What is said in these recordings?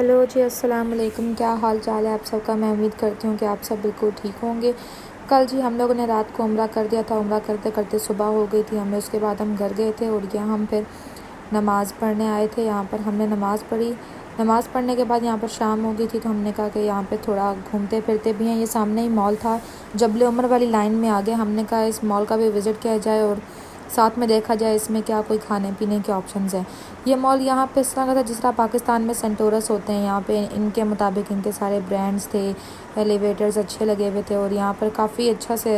Hello जी, अस्सलाम वालेकुम। क्या हाल चाल है आप सबका। मैं उम्मीद करती हूँ कि आप सब बिल्कुल ठीक होंगे। कल जी हम लोगों ने रात को उम्रा कर दिया था। उम्रा करते करते सुबह हो गई थी हमें। उसके बाद हम घर गए थे और यहाँ हम फिर नमाज़ पढ़ने आए थे। यहाँ पर हमने नमाज़ पढ़ी। नमाज़ पढ़ने के बाद यहाँ पर शाम हो गई थी तो हमने कहा कि यहाँ पे थोड़ा घूमते फिरते भी हैं। ये सामने ही मॉल था, जबल उमर वाली लाइन में आ गए। हमने कहा इस मॉल का भी विज़िट किया जाए और साथ में देखा जाए इसमें क्या कोई खाने पीने के ऑप्शंस हैं। ये मॉल यहाँ पे इस तरह का था जिस तरह पाकिस्तान में सेंटोरस होते हैं। यहाँ पे इनके मुताबिक इनके सारे ब्रांड्स थे, एलिवेटर्स अच्छे लगे हुए थे और यहाँ पर काफ़ी अच्छा से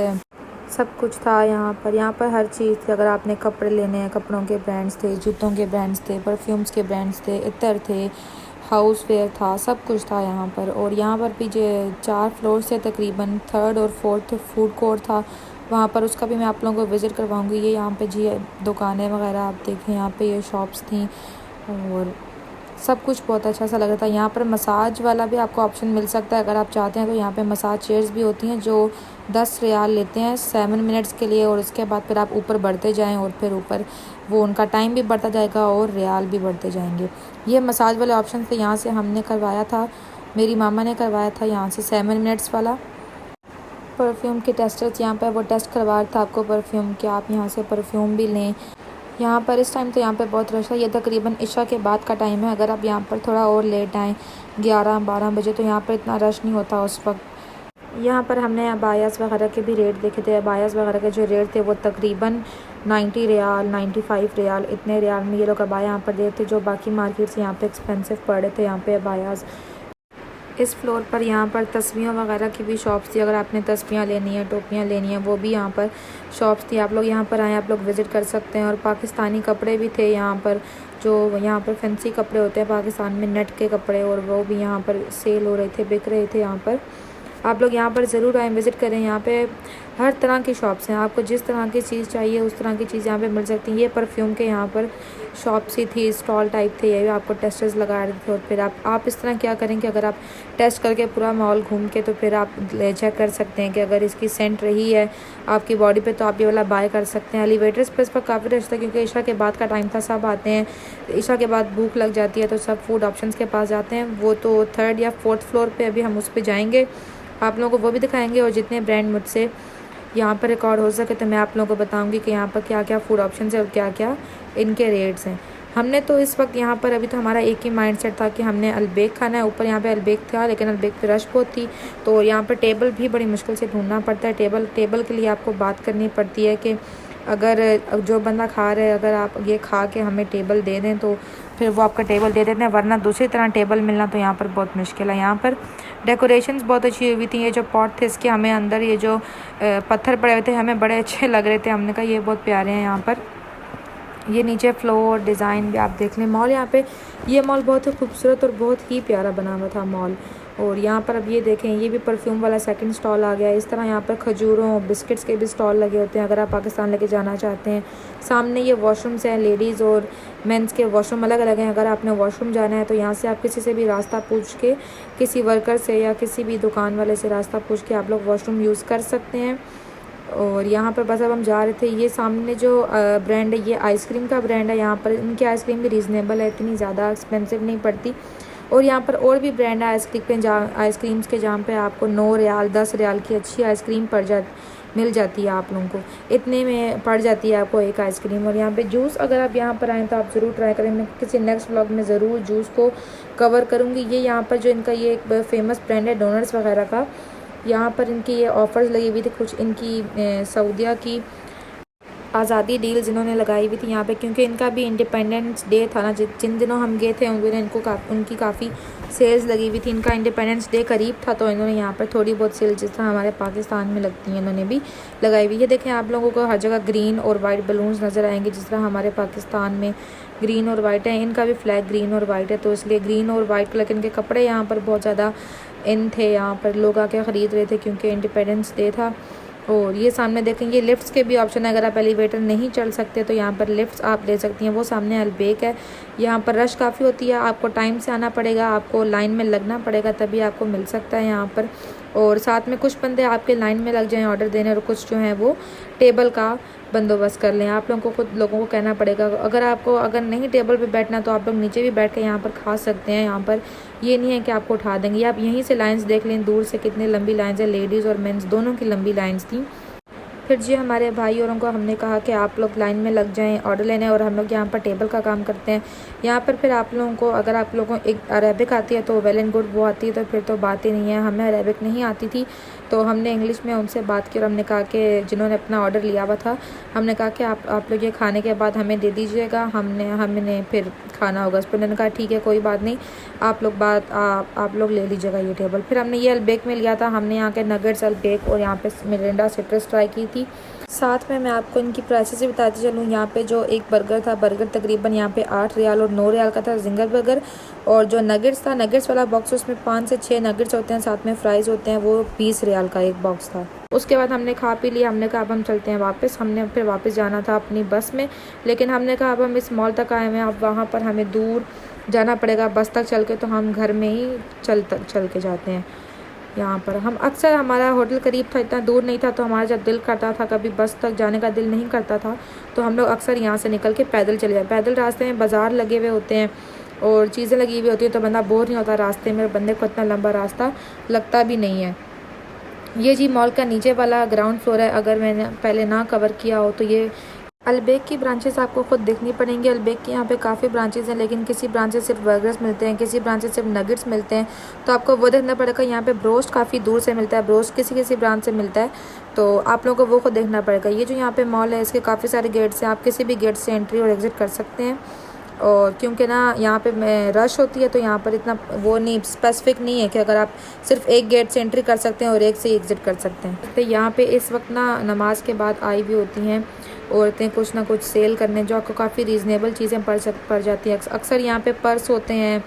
सब कुछ था। यहाँ पर हर चीज़ थी। अगर आपने कपड़े लेने हैं, कपड़ों के ब्रांड्स थे, जूतों के ब्रांड्स थे, परफ्यूम्स के ब्रांड्स थे, इतर थे, हाउस वेयर था, सब कुछ था यहाँ पर। और यहाँ पर भी जो 4 फ्लोर से तकरीबन 3rd और 4th फूड कोर्ट था वहाँ पर, उसका भी मैं आप लोगों को विज़िट करवाऊँगी। ये यहाँ पे जी दुकानें वगैरह आप देखें, यहाँ पे ये शॉप्स थी और सब कुछ बहुत अच्छा सा लग रहा था। यहाँ पर मसाज वाला भी आपको ऑप्शन मिल सकता है अगर आप चाहते हैं तो। यहाँ पे मसाज चेयर्स भी होती हैं जो 10 रियाल लेते हैं 7 मिनट्स के लिए और उसके बाद फिर आप ऊपर बढ़ते जाएं और फिर ऊपर वो उनका टाइम भी बढ़ता जाएगा और रियाल भी बढ़ते जाएंगे। ये मसाज वाले ऑप्शन से यहाँ से हमने करवाया था, मेरी मामा ने करवाया था यहाँ से 7 मिनट्स वाला। परफ्यूम के टेस्टर्स यहाँ पर वो टेस्ट करवा रहा था आपको परफ्यूम के, आप यहाँ से परफ्यूम भी लें। यहाँ पर इस टाइम तो यहाँ पे बहुत रश है। ये तकरीबन इशा के बाद का टाइम है। अगर आप यहाँ पर थोड़ा और लेट आएँ 11-12 बजे तो यहाँ पर इतना रश नहीं होता उस वक्त। यहाँ पर हमने अबायास वगैरह के भी रेट देखे थे। अबायास वगैरह के जो रेट थे वो तकरीबन 90 रियाल 95 रियाल इतने रियाल में ये लोग अबाया यहाँ पर देते थे, जो बाकी मार्केट से यहाँ पे एक्सपेंसिव पड़ रहे थे। यहाँ पे अबायास इस फ्लोर पर यहाँ पर तस्वीरों वगैरह की भी शॉप्स थी। अगर आपने तस्वीरें लेनी है, टोपियाँ लेनी है, वो भी यहाँ पर शॉप्स थी। आप लोग यहाँ पर आएँ, आप लोग विज़िट कर सकते हैं। और पाकिस्तानी कपड़े भी थे यहाँ पर, जो यहाँ पर फैंसी कपड़े होते हैं पाकिस्तान में, नेट के कपड़े, और वो भी यहाँ पर सेल हो रहे थे, बिक रहे थे यहाँ पर। आप लोग यहाँ पर ज़रूर आएँ, विज़िट करें। यहाँ पे हर तरह की शॉप्स हैं, आपको जिस तरह की चीज़ चाहिए उस तरह की चीज़ यहाँ पे मिल सकती है। ये परफ्यूम के यहाँ पर शॉप्स ही थी, स्टॉल टाइप थे। ये भी आपको टेस्टर्स लगा रहे थे और फिर आप इस तरह क्या करें कि अगर आप टेस्ट करके पूरा मॉल घूम के तो फिर आप चेक कर सकते हैं कि अगर इसकी सेंट रही है आपकी बॉडी पे तो आप ये वाला बाय कर सकते हैं। एलिवेटर्स पे इस पर काफ़ी रश था क्योंकि इशा के बाद का टाइम था, सब आते हैं। इशा के बाद भूख लग जाती है तो सब फूड ऑप्शंस के पास जाते हैं। वो तो 3rd या 4th फ्लोर पर अभी हम उस पर जाएँगे, आप लोगों को वो भी दिखाएंगे। और जितने ब्रांड मुझसे यहाँ पर रिकॉर्ड हो सके तो मैं आप लोगों को बताऊंगी कि यहाँ पर क्या क्या फूड ऑप्शंस है और क्या क्या इनके रेट्स हैं। हमने तो इस वक्त यहाँ पर अभी तो हमारा एक ही माइंडसेट था कि हमने अलबेक खाना है। ऊपर यहाँ पे अलबेक था लेकिन अलबेक पे रश बहुत थी तो यहाँ पर टेबल भी बड़ी मुश्किल से ढूंढना पड़ता है। टेबल के लिए आपको बात करनी पड़ती है कि अगर जो बंदा खा रहा है अगर आप ये खा के हमें टेबल दे दें तो फिर वो आपका टेबल दे देते हैं, वरना दूसरी तरह टेबल मिलना तो यहाँ पर बहुत मुश्किल है। यहाँ पर डेकोरेशंस बहुत अच्छी हुई थी। ये जो पॉट थे इसके हमें अंदर ये जो पत्थर पड़े हुए थे हमें बड़े अच्छे लग रहे थे। हमने कहा ये बहुत प्यारे हैं। यहाँ पर ये नीचे फ्लोर डिज़ाइन भी आप देख लें। मॉल यहाँ पे ये मॉल बहुत ही खूबसूरत और बहुत ही प्यारा बना हुआ था मॉल। और यहाँ पर अब ये देखें, ये भी परफ्यूम वाला सेकंड स्टॉल आ गया है। इस तरह यहाँ पर खजूरों बिस्किट्स के भी स्टॉल लगे होते हैं अगर आप पाकिस्तान लेके जाना चाहते हैं। सामने ये वॉशरूम्स हैं, लेडीज़ और मेंस के वॉशरूम अलग अलग हैं। अगर आपने वॉशरूम जाना है तो यहाँ से आप किसी से भी रास्ता पूछ के, किसी वर्कर से या किसी भी दुकान वाले से रास्ता पूछ के आप लोग वॉशरूम यूज़ कर सकते हैं। और यहाँ पर बस अब हम जा रहे थे। ये सामने जो ब्रांड है ये आइसक्रीम का ब्रांड है। यहाँ पर इनकी आइसक्रीम भी रीज़नेबल है, इतनी ज़्यादा एक्सपेंसिव नहीं पड़ती। और यहाँ पर और भी ब्रांड है आइसक्रीम्स के जहाँ पे आपको 9 रियाल 10 रियाल की अच्छी आइसक्रीम मिल जाती है। आप लोगों को इतने में पड़ जाती है आपको एक आइसक्रीम। और यहाँ पे जूस अगर आप यहाँ पर आएँ तो आप ज़रूर ट्राई करें। मैं किसी नेक्स्ट व्लॉग में ज़रूर जूस को कवर करूँगी। ये यहाँ पर जो इनका ये एक फेमस ब्रांड है डोनट्स वगैरह का, यहाँ पर इनकी ये ऑफ़र्स लगी हुई थी। कुछ इनकी सऊदिया की आज़ादी डील्स इन्होंने लगाई हुई थी यहाँ पे, क्योंकि इनका भी इंडिपेंडेंस डे था ना। जिन दिनों हम गए थे उन दिनों उनकी काफ़ी सेल्स लगी हुई थी। इनका इंडिपेंडेंस डे करीब था तो इन्होंने यहाँ पर थोड़ी बहुत सेल्स जिस तरह हमारे पाकिस्तान में लगती हैं इन्होंने भी लगाई हुई है। देखें आप लोगों को हर जगह ग्रीन और वाइट बलून्स नज़र आएंगे जिस तरह हमारे पाकिस्तान में ग्रीन और वाइट है। इनका भी फ्लैग ग्रीन और वाइट है तो इसलिए ग्रीन और वाइट कलर के इनके कपड़े यहाँ पर बहुत ज़्यादा इन थे। यहाँ पर लोग आके ख़रीद रहे थे क्योंकि इंडिपेंडेंस डे था। और ये सामने देखेंगे लिफ्ट्स के भी ऑप्शन है। अगर आप एलिवेटर नहीं चढ़ सकते तो यहाँ पर लिफ्ट्स आप ले सकती हैं। वो सामने अलबेक है। यहाँ पर रश काफ़ी होती है, आपको टाइम से आना पड़ेगा, आपको लाइन में लगना पड़ेगा तभी आपको मिल सकता है यहाँ पर। और साथ में कुछ बंदे आपके लाइन में लग जाएं ऑर्डर देने और कुछ जो हैं वो टेबल का बंदोबस्त कर लें। आप लोगों को खुद लोगों को कहना पड़ेगा। अगर नहीं टेबल पे बैठना तो आप लोग नीचे भी बैठ के यहाँ पर खा सकते हैं। यहाँ पर ये नहीं है कि आपको उठा देंगे। आप यहीं से लाइंस देख लें दूर से कितनी लंबी लाइंस है, लेडीज़ और मेंस दोनों की लंबी लाइंस थी। फिर जी हमारे भाई औरों को हमने कहा कि आप लोग लाइन में लग जाएं ऑर्डर लेने, और हम लोग यहाँ पर टेबल का काम करते हैं। यहाँ पर फिर आप लोगों को अगर आप लोगों को एक अरेबिक आती है तो वेल एंड गुड, वो आती है तो फिर तो बात ही नहीं है। हमें अरेबिक नहीं आती थी तो हमने इंग्लिश में उनसे बात की और हमने कहा कि जिन्होंने अपना ऑर्डर लिया हुआ था, हमने कहा कि आप लोग ये खाने के बाद हमें दे दीजिएगा, हमने फिर खाना होगा। उस पर उन्होंने कहा ठीक है कोई बात नहीं, आप लोग ले लीजिएगा ये टेबल। फिर हमने ये अल्बेक में लिया था। हमने यहाँ के नगेट्स, अल्बेक और यहाँ पे मिरिंडा सिट्रस ट्राई की थी। साथ में मैं आपको इनकी प्राइसेस भी बताती चलूँ। यहाँ पे जो एक बर्गर था, बर्गर तकरीबन यहाँ पे 8 रियाल और 9 रियाल का था जिंगर बर्गर। और जो नगेट्स था, नगेट्स वाला बॉक्स, उसमें 5 से 6 नगेट्स होते हैं, साथ में फ्राइज़ होते हैं, वो 20 रियाल का एक बॉक्स था। उसके बाद हमने खा पी लिया। हमने कहा अब हम चलते हैं वापस। हमने फिर वापस जाना था अपनी बस में, लेकिन हमने कहा अब हम इस मॉल तक आए हुए हैं, अब वहाँ पर हमें दूर जाना पड़ेगा बस तक चल के, तो हम घर में ही चल के जाते हैं। यहाँ पर हम अक्सर, हमारा होटल करीब था, इतना दूर नहीं था, तो हमारा जब दिल करता था, कभी बस तक जाने का दिल नहीं करता था, तो हम लोग अक्सर यहाँ से निकल के पैदल चले जाए। पैदल रास्ते में बाज़ार लगे हुए होते हैं और चीज़ें लगी हुई होती है, तो बंदा बोर नहीं होता रास्ते में, बंदे को इतना लंबा रास्ता लगता भी नहीं है। ये जी मॉल का नीचे वाला ग्राउंड फ्लोर है। अगर मैंने पहले ना कवर किया हो तो ये अल्बेक की ब्रांचेस आपको खुद देखनी पड़ेंगी। अल्बेक की यहाँ पे काफ़ी ब्रांचेस हैं, लेकिन किसी ब्रांच से सिर्फ बर्गर्स मिलते हैं, किसी ब्रांच से सिर्फ नगेट्स मिलते हैं, तो आपको वो देखना पड़ेगा। यहाँ पे ब्रोस्ट काफ़ी दूर से मिलता है, ब्रोस्ट किसी ब्रांच से मिलता है, तो आप लोगों को वो खुद देखना पड़ेगा। ये जो यहाँ पे मॉल है, इसके काफ़ी सारे गेट्स हैं, आप किसी भी गेट से एंट्री और एग्ज़िट कर सकते हैं। और क्योंकि ना यहाँ पे रश होती है, तो यहाँ पर इतना वो नहीं, स्पेसिफिक नहीं है कि अगर आप सिर्फ एक गेट से एंट्री कर सकते हैं और एक से एग्ज़िट कर सकते हैं। तो यहाँ पे इस वक्त ना नमाज के बाद आई भी होती हैं औरतें कुछ ना कुछ सेल करने, जो आपको काफ़ी रीज़नेबल चीज़ें पड़ जाती हैं। अक्सर यहाँ पे पर्स होते हैं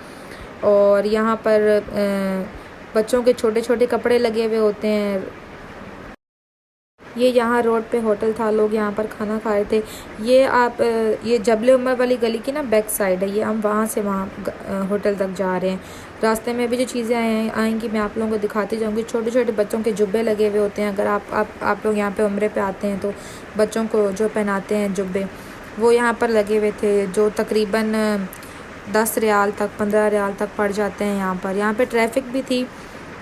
और यहाँ पर बच्चों के छोटे छोटे कपड़े लगे हुए होते हैं। ये यहाँ रोड पे होटल था, लोग यहाँ पर खाना खा रहे थे। ये जबले उमर वाली गली की ना बैक साइड है। ये हम वहाँ से वहाँ होटल तक जा रहे हैं। रास्ते में भी जो चीज़ें आएंगी मैं आप लोगों को दिखाती जाऊँगी। छोटे छोटे बच्चों के जुब्बे लगे हुए होते हैं। अगर आप लोग यहाँ पे उम्रे पे आते हैं तो बच्चों को जो पहनाते हैं जुब्बे, वो यहाँ पर लगे हुए थे, जो तकरीबन 10 रियाल तक 15 रियाल तक पड़ जाते हैं यहाँ पे ट्रैफिक भी थी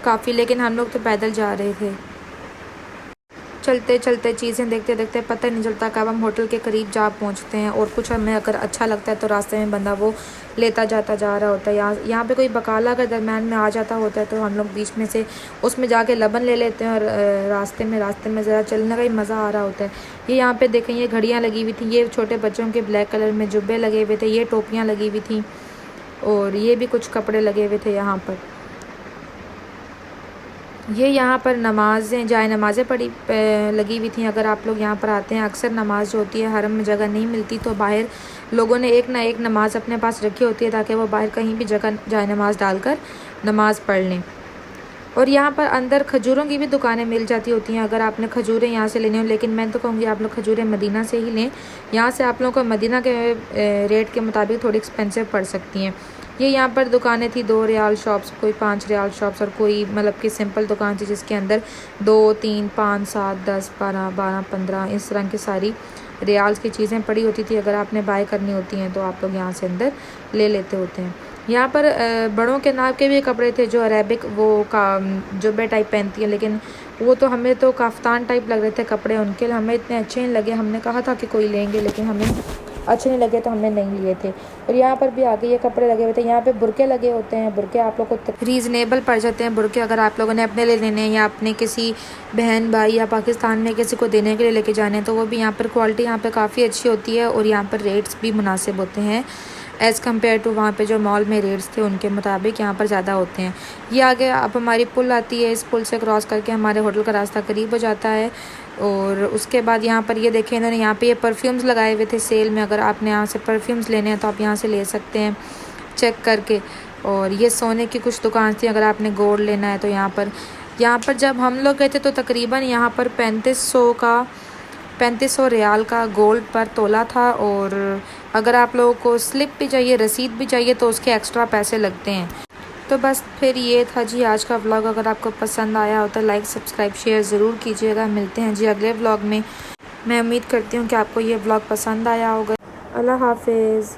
काफ़ी, लेकिन हम लोग तो पैदल जा रहे थे। चलते चलते चीज़ें देखते देखते पता नहीं चलता कब हम होटल के करीब जा पहुंचते हैं। और कुछ हमें अगर अच्छा लगता है तो रास्ते में बंदा वो लेता जाता जा रहा होता है। यहाँ पे कोई बकाला अगर दरम्यान में आ जाता होता है तो हम लोग बीच में से उसमें जाके लबन ले लेते हैं और रास्ते में ज़रा चलने का ही मज़ा आ रहा होता है। ये यहाँ पे देखें, ये घड़ियाँ लगी हुई थी, ये छोटे बच्चों के ब्लैक कलर में जुब्बे लगे हुए थे, ये टोपियाँ लगी हुई थी और ये भी कुछ कपड़े लगे हुए थे यहाँ पर। ये यहाँ पर जाए नमाज़ें लगी हुई थी। अगर आप लोग यहाँ पर आते हैं, अक्सर नमाज जो होती है हरम में जगह नहीं मिलती, तो बाहर लोगों ने एक ना एक नमाज़ अपने पास रखी होती है ताकि वो बाहर कहीं भी जगह जाए नमाज डालकर नमाज़ पढ़ लें। और यहाँ पर अंदर खजूरों की भी दुकानें मिल जाती होती हैं अगर आपने खजूरें यहाँ से लेनी हो, लेकिन मैं तो कहूँगी आप लोग खजूरें मदीना से ही लें। यहाँ से आप लोगों को मदीना के रेट के मुताबिक थोड़ी एक्सपेंसिव पड़ सकती हैं। ये यहाँ पर दुकानें थी 2 रियाल शॉप्स, कोई 5 रियाल शॉप्स और कोई मतलब कि सिंपल दुकान थी जिसके अंदर 2, 3, 5, 7, 10, 12, 15 इस तरह की सारी रियाल्स की चीज़ें पड़ी होती थी। अगर आपने बाय करनी होती हैं तो आप लोग यहाँ से अंदर ले लेते होते हैं। यहाँ पर बड़ों के नाप के भी कपड़े थे जो अरेबिक वो जुब्बे टाइप पहनती हैं, लेकिन वो तो हमें तो काफ्तान टाइप लग रहे थे कपड़े उनके, हमें इतने अच्छे नहीं लगे। हमने कहा था कि कोई लेंगे लेकिन हमें अच्छे नहीं लगे तो हमने नहीं लिए थे। और यहाँ पर भी आगे ये कपड़े लगे हुए थे। यहाँ पे बुरके लगे होते हैं, बुरके आप लोग को रीज़नेबल पड़ जाते हैं। बुरके अगर आप लोगों ने अपने लिए लेने हैं या अपने किसी बहन भाई या पाकिस्तान में किसी को देने के लिए लेके जाने हैं तो वो भी यहाँ पर क्वालिटी यहाँ पर काफ़ी अच्छी होती है और यहाँ पर रेट्स भी मुनासिब होते हैं एज़ कम्पेयर टू वहाँ पे जो मॉल में रेट्स थे उनके मुताबिक यहाँ पर ज़्यादा होते हैं। ये आगे अब हमारी पुल आती है, इस पुल से क्रॉस करके हमारे होटल का रास्ता करीब हो जाता है। और उसके बाद यहाँ पर ये देखें, इन्होंने यहाँ पे ये परफ्यूम्स लगाए हुए थे सेल में। अगर आपने यहाँ से परफ्यूम्स लेने हैं तो आप यहाँ से ले सकते हैं चेक करके। और ये सोने की कुछ दुकान थी, अगर आपने गोल्ड लेना है तो यहाँ पर जब हम लोग गए थे तो तकरीबन यहाँ पर 3500 रियाल का गोल्ड पर तोला था। और अगर आप लोगों को स्लिप भी चाहिए, रसीद भी चाहिए तो उसके एक्स्ट्रा पैसे लगते हैं। तो तो बस फिर ये था जी आज का व्लॉग। अगर आपको पसंद आया हो तो लाइक सब्सक्राइब शेयर ज़रूर कीजिएगा। मिलते हैं जी अगले व्लॉग में। मैं उम्मीद करती हूँ कि आपको ये व्लॉग पसंद आया होगा। अल्लाह हाफिज़।